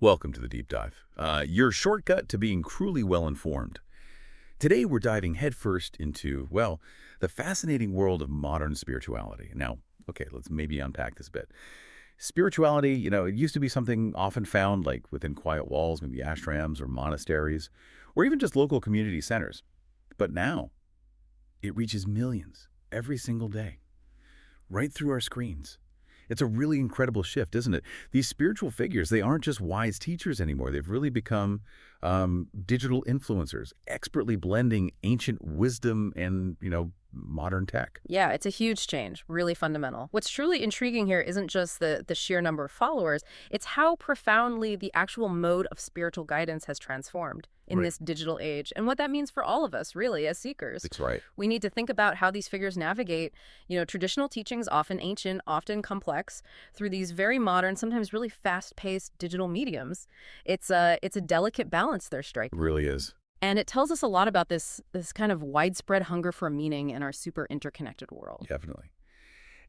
Welcome to the Deep Dive, your shortcut to being truly well-informed. Today we're diving headfirst into, well, the fascinating world of modern spirituality. Now, okay, let's maybe unpack this a bit. Spirituality, it used to be something often found like within quiet walls, maybe ashrams or monasteries, or even just local community centers. But now, it reaches millions every single day, right through our screens. It's a really incredible shift, isn't it? These spiritual figures, they aren't just wise teachers anymore. They've really become digital influencers, expertly blending ancient wisdom and, modern tech. Yeah, it's a huge change, really fundamental. What's truly intriguing here isn't just the sheer number of followers, it's how profoundly the actual mode of spiritual guidance has transformed in this digital age, and what that means for all of us, really, as seekers. That's right. We need to think about how these figures navigate, traditional teachings, often ancient, often complex, through these very modern, sometimes really fast-paced digital mediums. It's a delicate balance they're striking. It really is. And it tells us a lot about this kind of widespread hunger for meaning in our super interconnected world. Definitely.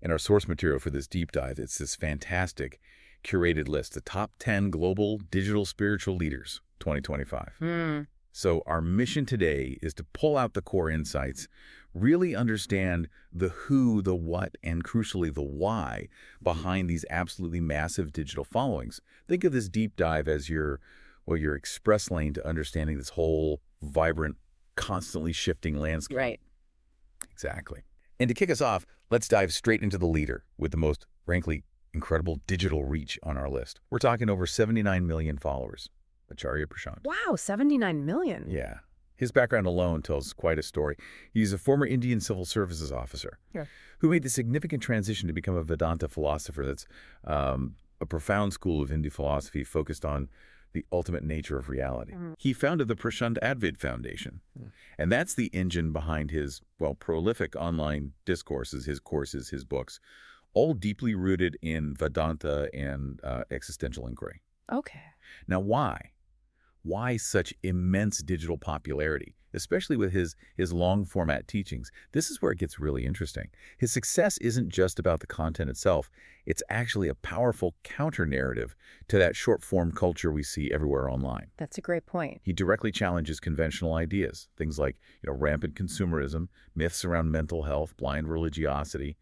And our source material for this deep dive, it's this fantastic curated list, the top 10 global digital spiritual leaders, 2025. So our mission today is to pull out the core insights, really understand the who, the what, and crucially the why behind these absolutely massive digital followings. Think of this deep dive as your express lane to understanding this whole vibrant, constantly shifting landscape. Right. Exactly. And to kick us off, let's dive straight into the leader with the most, frankly, incredible digital reach on our list. We're talking over 79 million followers, Acharya Prashant. Wow, 79 million. Yeah. His background alone tells quite a story. He's a former Indian civil services officer who made the significant transition to become a Vedanta philosopher. That's a profound school of Hindu philosophy focused on the ultimate nature of reality. He founded the Prashant Advaita Foundation, and that's the engine behind his, prolific online discourses, his courses, his books, all deeply rooted in Vedanta and existential inquiry. Okay. Now, why? Why such immense digital popularity, especially with his long-format teachings? This is where it gets really interesting. His success isn't just about the content itself. It's actually a powerful counter-narrative to that short-form culture we see everywhere online. That's a great point. He directly challenges conventional ideas, things like rampant consumerism, myths around mental health, blind religiosity,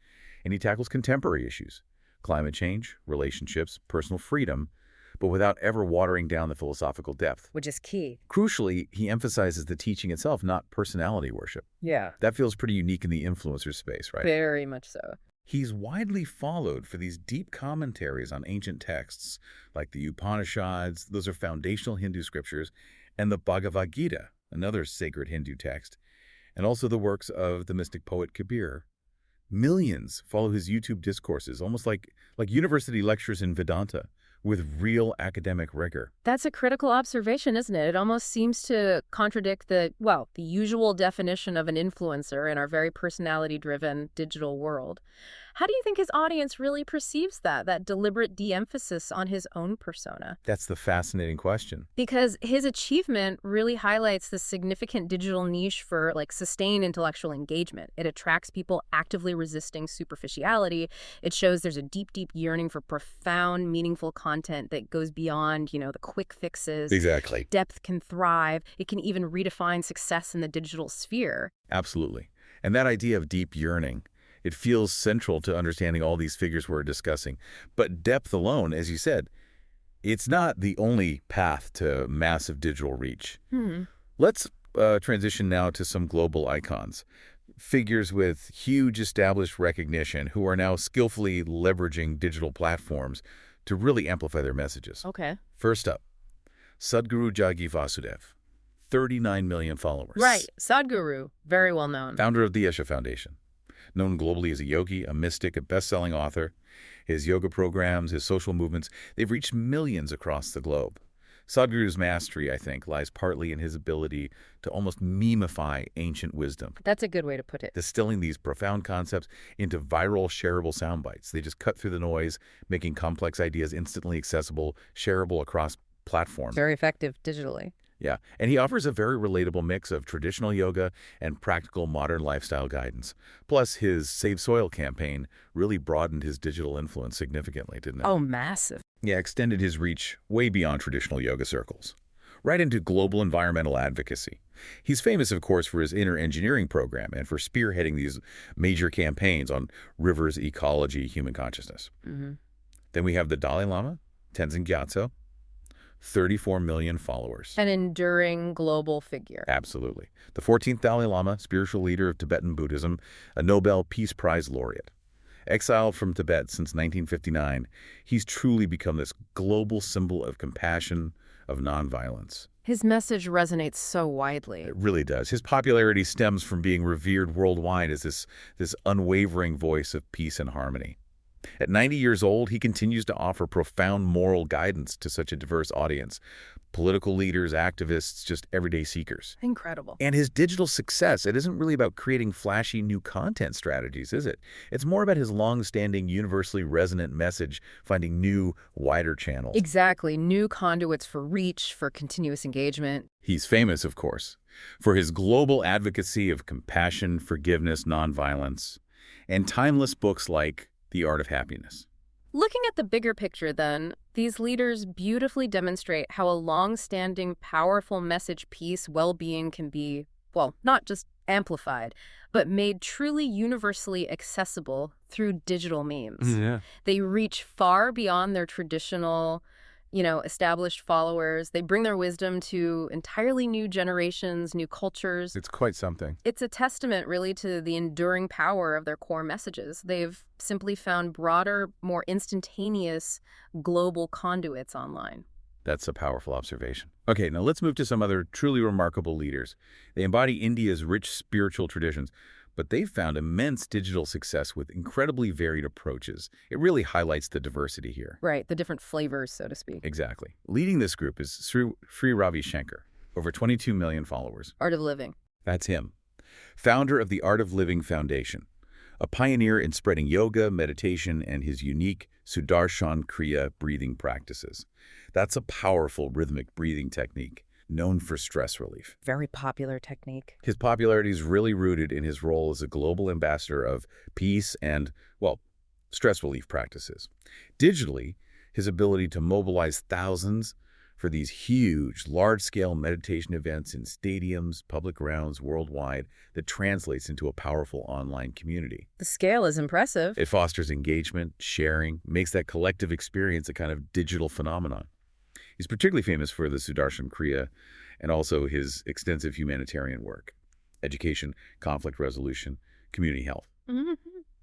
and he tackles contemporary issues, climate change, relationships, personal freedom, but without ever watering down the philosophical depth. Which is key. Crucially, he emphasizes the teaching itself, not personality worship. Yeah. That feels pretty unique in the influencer space, right? Very much so. He's widely followed for these deep commentaries on ancient texts, like the Upanishads, those are foundational Hindu scriptures, and the Bhagavad Gita, another sacred Hindu text, and also the works of the mystic poet Kabir. Millions follow his YouTube discourses, almost like university lectures in Vedanta, with real academic rigor. That's a critical observation, isn't it? It almost seems to contradict the usual definition of an influencer in our very personality-driven digital world. How do you think his audience really perceives that deliberate de-emphasis on his own persona? That's the fascinating question. Because his achievement really highlights the significant digital niche for sustained intellectual engagement. It attracts people actively resisting superficiality. It shows there's a deep, deep yearning for profound, meaningful content that goes beyond, the quick fixes. Exactly. Depth can thrive. It can even redefine success in the digital sphere. Absolutely. And that idea of deep yearning, it feels central to understanding all these figures we're discussing. But depth alone, as you said, it's not the only path to massive digital reach. Let's transition now to some global icons, figures with huge established recognition who are now skillfully leveraging digital platforms to really amplify their messages. Okay. First up, Sadhguru Jaggi Vasudev, 39 million followers. Right. Sadhguru, very well known. Founder of the Yesha Foundation. Known globally as a yogi, a mystic, a best-selling author. His yoga programs, his social movements, they've reached millions across the globe. Sadhguru's mastery, I think, lies partly in his ability to almost memify ancient wisdom. That's a good way to put it. Distilling these profound concepts into viral, shareable sound bites. They just cut through the noise, making complex ideas instantly accessible, shareable across platforms. Very effective digitally. Yeah, and he offers a very relatable mix of traditional yoga and practical modern lifestyle guidance. Plus, his Save Soil campaign really broadened his digital influence significantly, didn't it? Oh, massive. Yeah, extended his reach way beyond traditional yoga circles, right into global environmental advocacy. He's famous, of course, for his inner engineering program and for spearheading these major campaigns on rivers, ecology, human consciousness. Hmm. Then we have the Dalai Lama, Tenzin Gyatso, 34 million followers. An enduring global figure. Absolutely. The 14th Dalai Lama, spiritual leader of Tibetan Buddhism, a Nobel Peace Prize laureate. Exiled from Tibet since 1959, he's truly become this global symbol of compassion, of nonviolence. His message resonates so widely. It really does. His popularity stems from being revered worldwide as this unwavering voice of peace and harmony. At 90 years old, he continues to offer profound moral guidance to such a diverse audience. Political leaders, activists, just everyday seekers. Incredible. And his digital success, it isn't really about creating flashy new content strategies, is it? It's more about his long-standing, universally resonant message, finding new, wider channels. Exactly. New conduits for reach, for continuous engagement. He's famous, of course, for his global advocacy of compassion, forgiveness, nonviolence, and timeless books like The Art of Happiness. Looking at the bigger picture, then, these leaders beautifully demonstrate how a long-standing, powerful message, peace, well-being can be, well, not just amplified, but made truly universally accessible through digital memes. Yeah. They reach far beyond their traditional, established followers. They bring their wisdom to entirely new generations, new cultures. It's quite something. It's a testament, really, to the enduring power of their core messages. They've simply found broader, more instantaneous global conduits online. That's a powerful observation. Okay, now let's move to some other truly remarkable leaders. They embody India's rich spiritual traditions, but they've found immense digital success with incredibly varied approaches. It really highlights the diversity here. Right, the different flavors, so to speak. Exactly. Leading this group is Sri Ravi Shankar, over 22 million followers. Art of living. That's him. Founder of the Art of Living Foundation, a pioneer in spreading yoga, meditation, and his unique Sudarshan Kriya breathing practices. That's a powerful rhythmic breathing technique known for stress relief. Very popular technique. His popularity is really rooted in his role as a global ambassador of peace and, well, stress relief practices. Digitally, his ability to mobilize thousands for these huge, large-scale meditation events in stadiums, public grounds worldwide that translates into a powerful online community. The scale is impressive. It fosters engagement, sharing, makes that collective experience a kind of digital phenomenon. He's particularly famous for the Sudarshan Kriya and also his extensive humanitarian work, education, conflict resolution, community health. Mm-hmm.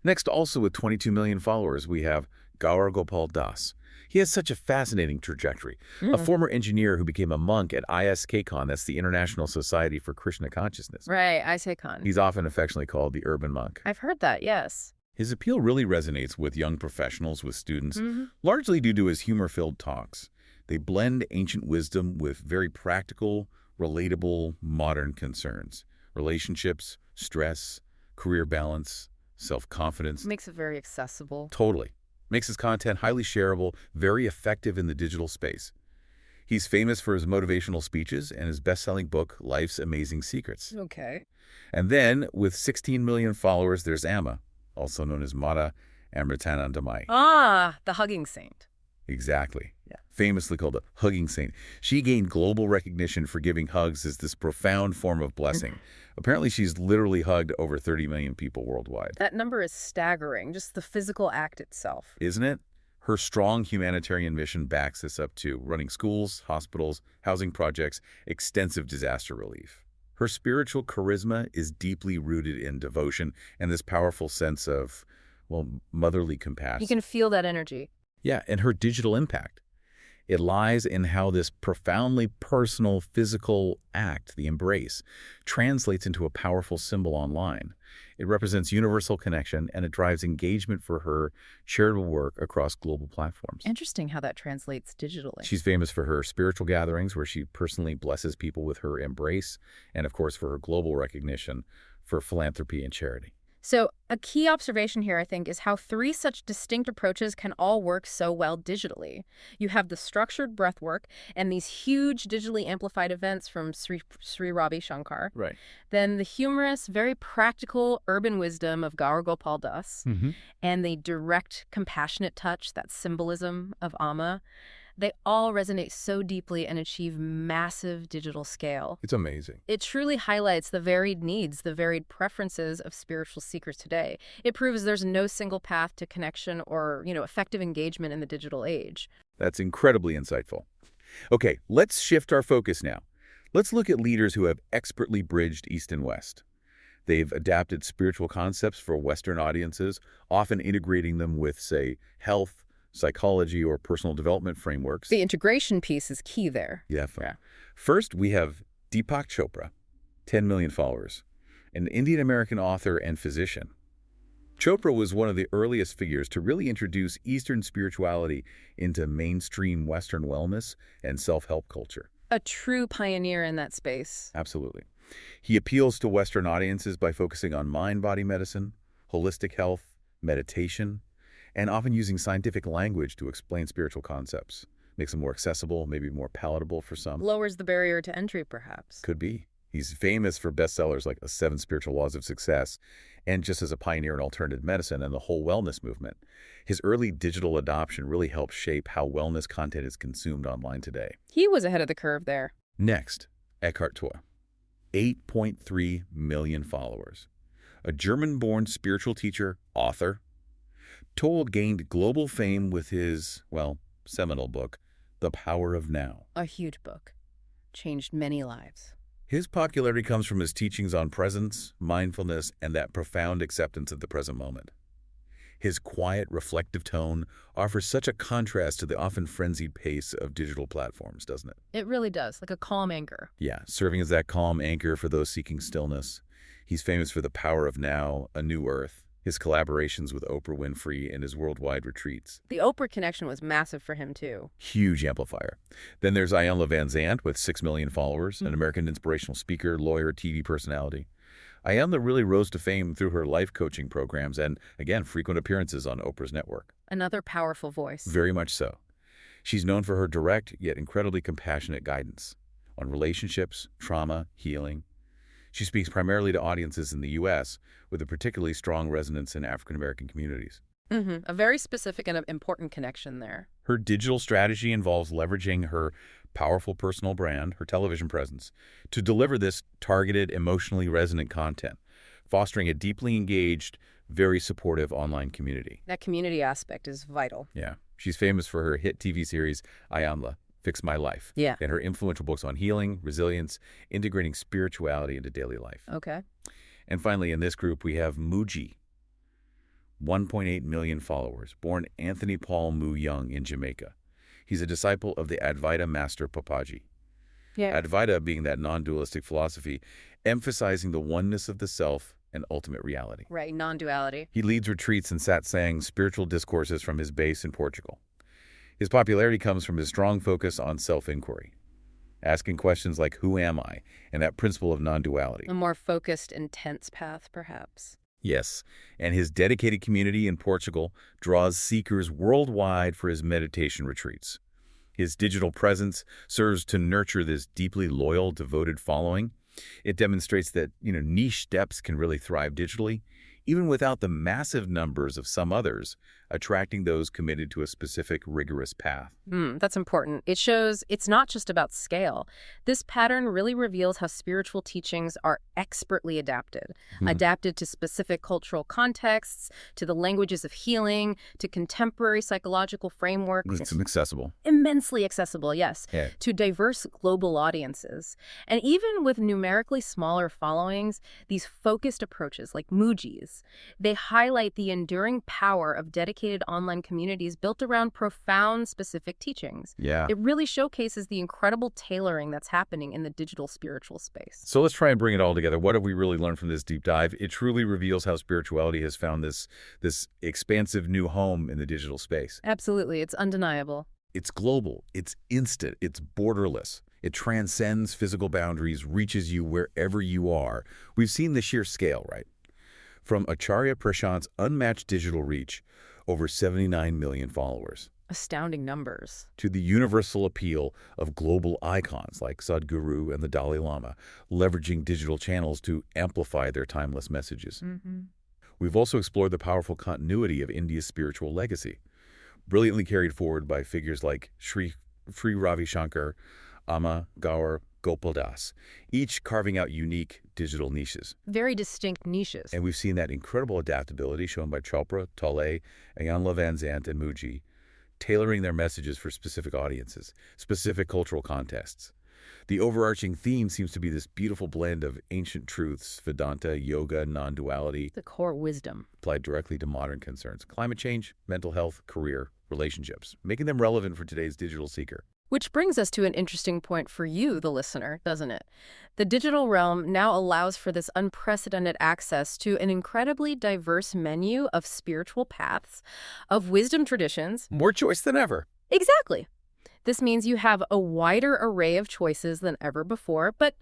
Next, also with 22 million followers, we have Gaur Gopal Das. He has such a fascinating trajectory. A former engineer who became a monk at ISKCON, that's the International Society for Krishna Consciousness. Right, ISKCON. He's often affectionately called the urban monk. I've heard that, yes. His appeal really resonates with young professionals, with students, largely due to his humor-filled talks. They blend ancient wisdom with very practical, relatable, modern concerns. Relationships, stress, career balance, self-confidence. Makes it very accessible. Totally. Makes his content highly shareable, very effective in the digital space. He's famous for his motivational speeches and his best-selling book, Life's Amazing Secrets. Okay. And then, with 16 million followers, there's Amma, also known as Mata Amritanandamai. Ah, the hugging saint. Exactly. Yeah. Famously called a hugging saint. She gained global recognition for giving hugs as this profound form of blessing. Apparently, she's literally hugged over 30 million people worldwide. That number is staggering, just the physical act itself. Isn't it? Her strong humanitarian mission backs this up too, running schools, hospitals, housing projects, extensive disaster relief. Her spiritual charisma is deeply rooted in devotion and this powerful sense of, well, motherly compassion. You can feel that energy. Yeah, and her digital impact. It lies in how this profoundly personal physical act, the embrace, translates into a powerful symbol online. It represents universal connection, and it drives engagement for her charitable work across global platforms. Interesting how that translates digitally. She's famous for her spiritual gatherings, where she personally blesses people with her embrace, and of course for her global recognition for philanthropy and charity. So a key observation here, I think, is how three such distinct approaches can all work so well digitally. You have the structured breath work and these huge digitally amplified events from Sri Ravi Shankar. Right. Then the humorous, very practical urban wisdom of Gaur Gopal Das, Hmm. and the direct, compassionate touch, that symbolism of Amma. They all resonate so deeply and achieve massive digital scale. It's amazing. It truly highlights the varied needs, the varied preferences of spiritual seekers today. It proves there's no single path to connection or, effective engagement in the digital age. That's incredibly insightful. Okay, let's shift our focus now. Let's look at leaders who have expertly bridged East and West. They've adapted spiritual concepts for Western audiences, often integrating them with, say, health, psychology, or personal development frameworks. The integration piece is key there. Yeah. First, we have Deepak Chopra, 10 million followers, an Indian-American author and physician. Chopra was one of the earliest figures to really introduce Eastern spirituality into mainstream Western wellness and self-help culture. A true pioneer in that space. Absolutely. He appeals to Western audiences by focusing on mind-body medicine, holistic health, meditation, and often using scientific language to explain spiritual concepts. Makes them more accessible, maybe more palatable for some. Lowers the barrier to entry, perhaps. Could be. He's famous for bestsellers like The 7 Spiritual Laws of Success, and just as a pioneer in alternative medicine and the whole wellness movement. His early digital adoption really helped shape how wellness content is consumed online today. He was ahead of the curve there. Next, Eckhart Tolle, 8.3 million followers. A German-born spiritual teacher, author. Tolle gained global fame with his, seminal book, The Power of Now. A huge book. Changed many lives. His popularity comes from his teachings on presence, mindfulness, and that profound acceptance of the present moment. His quiet, reflective tone offers such a contrast to the often frenzied pace of digital platforms, doesn't it? It really does, like a calm anchor. Yeah, serving as that calm anchor for those seeking stillness. He's famous for The Power of Now, A New Earth, his collaborations with Oprah Winfrey, and his worldwide retreats. The Oprah connection was massive for him, too. Huge amplifier. Then there's Iyanla Vanzant with 6 million followers, an American inspirational speaker, lawyer, TV personality. Iyanla really rose to fame through her life coaching programs and, again, frequent appearances on Oprah's network. Another powerful voice. Very much so. She's known for her direct, yet incredibly compassionate guidance on relationships, trauma, healing. She speaks primarily to audiences in the U.S., with a particularly strong resonance in African-American communities. A very specific and important connection there. Her digital strategy involves leveraging her powerful personal brand, her television presence, to deliver this targeted, emotionally resonant content, fostering a deeply engaged, very supportive online community. That community aspect is vital. Yeah. She's famous for her hit TV series, Iyanla, Fix My Life. Yeah. And her influential books on healing, resilience, integrating spirituality into daily life. Okay. And finally, in this group, we have Muji, 1.8 million followers, born Anthony Paul Mu Young in Jamaica. He's a disciple of the Advaita master Papaji. Yeah. Advaita being that non-dualistic philosophy, emphasizing the oneness of the self and ultimate reality. Right, non-duality. He leads retreats and satsang, spiritual discourses from his base in Portugal. His popularity comes from his strong focus on self-inquiry, asking questions like, who am I? And that principle of non-duality. A more focused, intense path, perhaps. Yes, and his dedicated community in Portugal draws seekers worldwide for his meditation retreats. His digital presence serves to nurture this deeply loyal, devoted following. It demonstrates that, niche depths can really thrive digitally, even without the massive numbers of some others, attracting those committed to a specific, rigorous path. That's important. It shows it's not just about scale. This pattern really reveals how spiritual teachings are expertly adapted. Adapted to specific cultural contexts, to the languages of healing, to contemporary psychological frameworks. It's accessible. Immensely accessible, yes, Yeah. to diverse global audiences. And even with numerically smaller followings, these focused approaches, like Muji's, they highlight the enduring power of dedicated online communities built around profound, specific teachings. Yeah. It really showcases the incredible tailoring that's happening in the digital spiritual space. So let's try and bring it all together. What have we really learned from this deep dive? It truly reveals how spirituality has found this expansive new home in the digital space. Absolutely. It's undeniable. It's global, it's instant, it's borderless. It transcends physical boundaries, reaches you wherever you are. We've seen the sheer scale, right? From Acharya Prashant's unmatched digital reach, over 79 million followers, Astounding numbers. to the universal appeal of global icons like Sadhguru and the Dalai Lama, leveraging digital channels to amplify their timeless messages. We've also explored the powerful continuity of India's spiritual legacy, brilliantly carried forward by figures like Sri Ravi Shankar, Amma Gaur, Gopal Das, each carving out unique digital niches. Very distinct niches. And we've seen that incredible adaptability shown by Chopra, Tolle, Ayanla Van Zandt, and Muji, tailoring their messages for specific audiences, specific cultural contexts. The overarching theme seems to be this beautiful blend of ancient truths, Vedanta, yoga, non-duality, The core wisdom. applied directly to modern concerns, climate change, mental health, career, relationships, making them relevant for today's digital seeker. Which brings us to an interesting point for you, the listener, doesn't it? The digital realm now allows for this unprecedented access to an incredibly diverse menu of spiritual paths, of wisdom traditions. More choice than ever. Exactly. This means you have a wider array of choices than ever before, but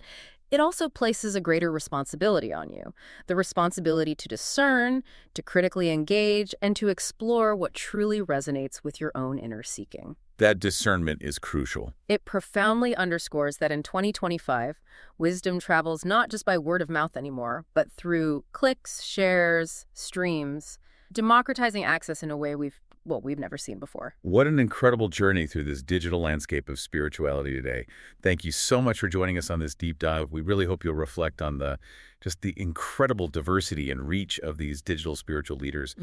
it also places a greater responsibility on you. The responsibility to discern, to critically engage, and to explore what truly resonates with your own inner seeking. That discernment is crucial. It profoundly underscores that in 2025, wisdom travels not just by word of mouth anymore, but through clicks, shares, streams, democratizing access in a way we've never seen before. What an incredible journey through this digital landscape of spirituality today. Thank you so much for joining us on this deep dive. We really hope you'll reflect on the incredible diversity and reach of these digital spiritual leaders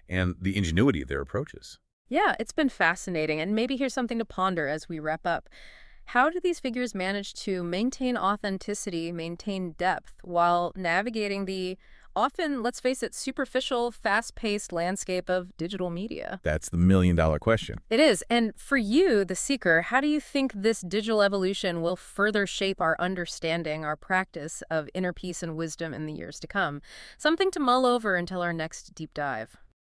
and the ingenuity of their approaches. Yeah, it's been fascinating, and maybe here's something to ponder as we wrap up. How do these figures manage to maintain authenticity, maintain depth, while navigating the often, let's face it, superficial, fast-paced landscape of digital media? That's the million-dollar question. It is. And for you, the seeker, how do you think this digital evolution will further shape our understanding, our practice of inner peace and wisdom in the years to come? Something to mull over until our next deep dive.